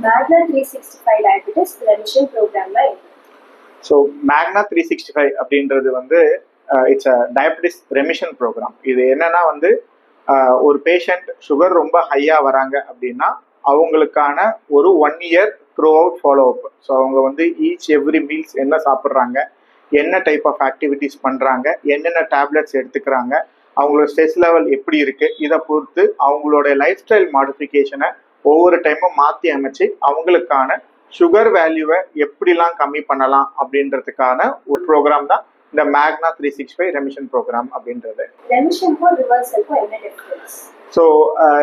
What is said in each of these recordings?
Magna 365 Diabetes Prevention Program. So Magna 365 அப்படின்றது வந்து it's a diabetes remission programme. இது என்னன்னா வந்து ஒரு பேஷண்ட் சுகர் ரொம்ப ஹையாக வராங்க அப்படின்னா அவங்களுக்கான ஒரு 1 year through out follow up. So அவங்க வந்து ஈச் எவ்ரி மீல்ஸ் என்ன சாப்பிட்றாங்க, என்ன டைப் ஆஃப் ஆக்டிவிட்டிஸ் பண்ணுறாங்க, என்னென்ன டேப்லெட்ஸ் எடுத்துக்கிறாங்க, அவங்களோட ஸ்ட்ரெஸ் லெவல் எப்படி இருக்குது, இதை பொறுத்து அவங்களோட லைஃப் ஸ்டைல் மாடிஃபிகேஷனை ஒவ்வொரு டைமும் மாற்றி அமைச்சு அவங்களுக்கான சுகர் வேல்யூவை எப்படிலாம் கம்மி பண்ணலாம் அப்படின்றதுக்கான ஒரு ப்ரோக்ராம் தான் இந்த மேக்னா 365 ரெமிஷன் ப்ரோக்ராம் அப்படின்றது. ஸோ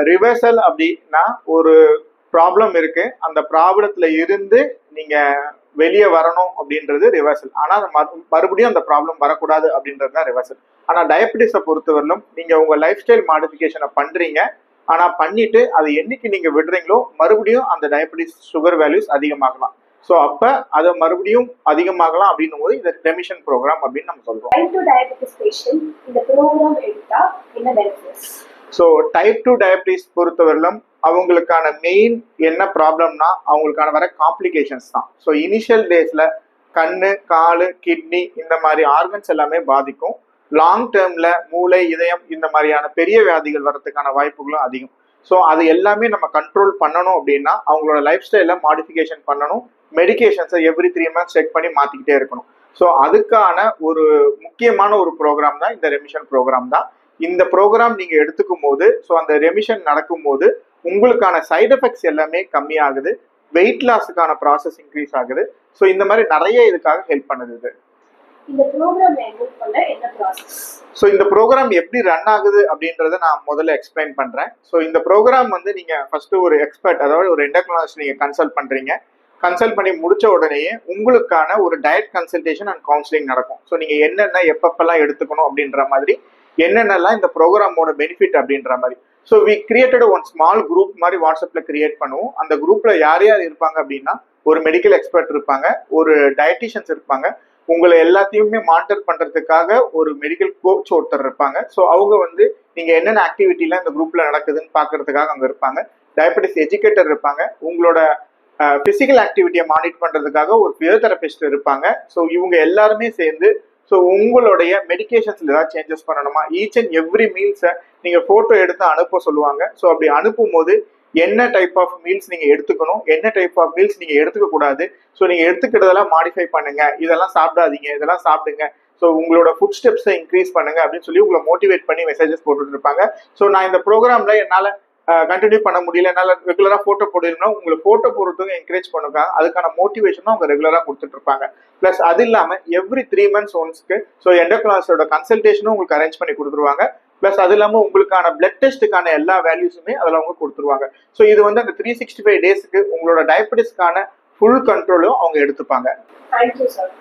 ரிவர்சல் அப்படின்னா ஒரு ப்ராப்ளம் இருக்கு, அந்த ப்ராப்ளத்துல இருந்து நீங்க வெளியே வரணும் அப்படின்றது ரிவர்சல். ஆனா மறுபடியும் அந்த ப்ராப்ளம் வரக்கூடாது அப்படின்றது தான் ரிவர்சல். ஆனா டயபெட்டிஸை பொறுத்தவரையிலும் நீங்க உங்க லைஃப் ஸ்டைல் மாடிஃபிகேஷனை பண்றீங்க, ஆனா பண்ணிட்டு அது என்னைக்கு நீங்க விடுறீங்களோ மறுபடியும் அந்த டயபெட்டிஸ் சுகர் வேல்யூஸ் அதிகமாகலாம். ஸோ அப்ப அதை மறுபடியும் அதிகமாகலாம் அப்படின்னும் போது இந்த ரெமிஷன் ப்ரோக்ராம் அப்படின்னு நம்ம சொல்றோம். ஸோ டைப் 2 டயபெட்டிஸ் பொறுத்தவரையிலும் அவங்களுக்கான மெயின் என்ன ப்ராப்ளம்னா அவங்களுக்கான வர காம்ப்ளிகேஷன்ஸ் தான். ஸோ இனிஷியல் டேஸ்ல கண்ணு, காலு, கிட்னி இந்த மாதிரி ஆர்கன்ஸ் எல்லாமே பாதிக்கும். லாங் டேர்ம்ல மூளை, இதயம் இந்த மாதிரியான பெரிய வியாதிகள் வர்றதுக்கான வாய்ப்புகளும் அதிகம். ஸோ அது எல்லாமே நம்ம கண்ட்ரோல் பண்ணணும் அப்படின்னா அவங்களோட லைஃப் ஸ்டைல மாடிஃபிகேஷன் பண்ணணும். மெடிகேஷன்ஸை எவ்ரி 3 months செக் பண்ணி மாத்திக்கிட்டே இருக்கணும். ஸோ அதுக்கான ஒரு முக்கியமான ஒரு ப்ரோக்ராம் தான் இந்த ரெமிஷன் ப்ரோக்ராம் தான். இந்த ப்ரோக்ராம் நீங்க எடுத்துக்கும் போது, ஸோ அந்த ரெமிஷன் நடக்கும் போது உங்களுக்கான சைடு எஃபெக்ட்ஸ் எல்லாமே கம்மியாகுது, வெயிட் லாஸுக்கான ப்ராசஸ் இன்க்ரீஸ் ஆகுது. ஸோ இந்த மாதிரி நிறைய இதுக்காக ஹெல்ப் பண்ணுது. இந்த ப்ரோக்ராம் என்ரோல் பண்ண என்ன ப்ராசஸ்? ஸோ இந்த ப்ரோக்ராம் எப்படி ரன் ஆகுது அப்படின்றத நான் முதல்ல எக்ஸ்பிளைன் பண்றேன். ஸோ இந்த ப்ரோக்ராம் வந்து நீங்க ஃபர்ஸ்ட் ஒரு எக்ஸ்பர்ட், அதாவது ஒரு எண்டோக்ரைனாலஜிஸ்ட் நீங்க கன்சல்ட் பண்றீங்க. கன்சல்ட் பண்ணி முடிச்ச உடனேயே உங்களுக்கான ஒரு டயட் கன்சல்டேஷன் அண்ட் கவுன்சிலிங் நடக்கும். ஸோ நீங்க என்னென்ன எப்பப்பெல்லாம் எடுத்துக்கணும் அப்படின்ற மாதிரி, என்னென்னலாம் இந்த ப்ரோக்ராமோட பெனிஃபிட் அப்படின்ற மாதிரி. So we created one small group மாதிரி வாட்ஸ்அப்ல கிரியேட் பண்ணுவோம். அந்த குரூப்ல யார் யார் இருப்பாங்க அப்படின்னா ஒரு மெடிக்கல் எக்ஸ்பர்ட் இருப்பாங்க, ஒரு டயட்டிஷியன்ஸ் இருப்பாங்க, உங்களை எல்லாத்தையுமே மானிட்டர் பண்றதுக்காக ஒரு மெடிக்கல் கோச் ஒருத்தர் இருப்பாங்க. ஸோ அவங்க வந்து நீங்க என்னென்ன ஆக்டிவிட்டிலாம் இந்த குரூப்ல நடக்குதுன்னு பாக்குறதுக்காக அங்க இருப்பாங்க. டயபெட்டிஸ் எஜுகேட்டர் இருப்பாங்க, உங்களோட பிசிக்கல் ஆக்டிவிட்டியை மானிட்டர் பண்றதுக்காக ஒரு பிசியோதெரபிஸ்ட் இருப்பாங்க. ஸோ இவங்க எல்லாருமே சேர்ந்து ஸோ உங்களுடைய மெடிகேஷன்ஸ்ல ஏதாவது சேஞ்சஸ் பண்ணணுமா, ஈச் அண்ட் எவ்ரி மீல்ஸை நீங்க போட்டோ எடுத்து அனுப்ப சொல்லுவாங்க. ஸோ அப்படி அனுப்பும் போது என்ன டைப் ஆஃப் மீல்ஸ் நீங்க எடுத்துக்கணும், என்ன டைப் ஆஃப் மீல்ஸ் நீங்க எடுத்துக்க கூடாது, ஸோ நீங்க எடுத்துக்கிறதெல்லாம் மாடிஃபை பண்ணுங்க, இதெல்லாம் சாப்பிடாதீங்க, இதெல்லாம் சாப்பிடுங்க, ஸோ உங்களோட ஃபுட் ஸ்டெப்ஸை இன்க்ரீஸ் பண்ணுங்க அப்படின்னு சொல்லி உங்களை மோட்டிவேட் பண்ணி மெசேஜஸ் போட்டுட்டு இருப்பாங்க. ஸோ நான் இந்த ப்ரோக்ராம்ல என்னால கண்டினியூ பண்ண முடியல, என்னால ரெகுலரா போட்டோ போடணும்னா உங்களுக்கு போட்டோ போடுறதுக்கு என்கரேஜ் பண்ணுங்க, அதுக்கான மோட்டிவேஷனும் அவங்க ரெகுலரா கொடுத்துட்டு இருப்பாங்க. பிளஸ் அது இல்லாம எவ்ரி 3 months ஒன்ஸ்க்கு ஸோ எண்டோக்ரைனாலஜிஸ்டோட கன்சல்டேஷனும் உங்களுக்கு அரேஞ்ச் பண்ணி கொடுத்துருவாங்க. பிளஸ் அது இல்லாம உங்களுக்கான பிளட் டெஸ்ட்டுக்கான எல்லா வேல்யூஸுமே அதில் அவங்க கொடுத்துருவாங்க. ஸோ இது வந்து அந்த 365 டேஸ்க்கு உங்களோட டயபெட்டிஸ்க்கான ஃபுல் கண்ட்ரோலும் அவங்க எடுத்துப்பாங்க. Thank you sir.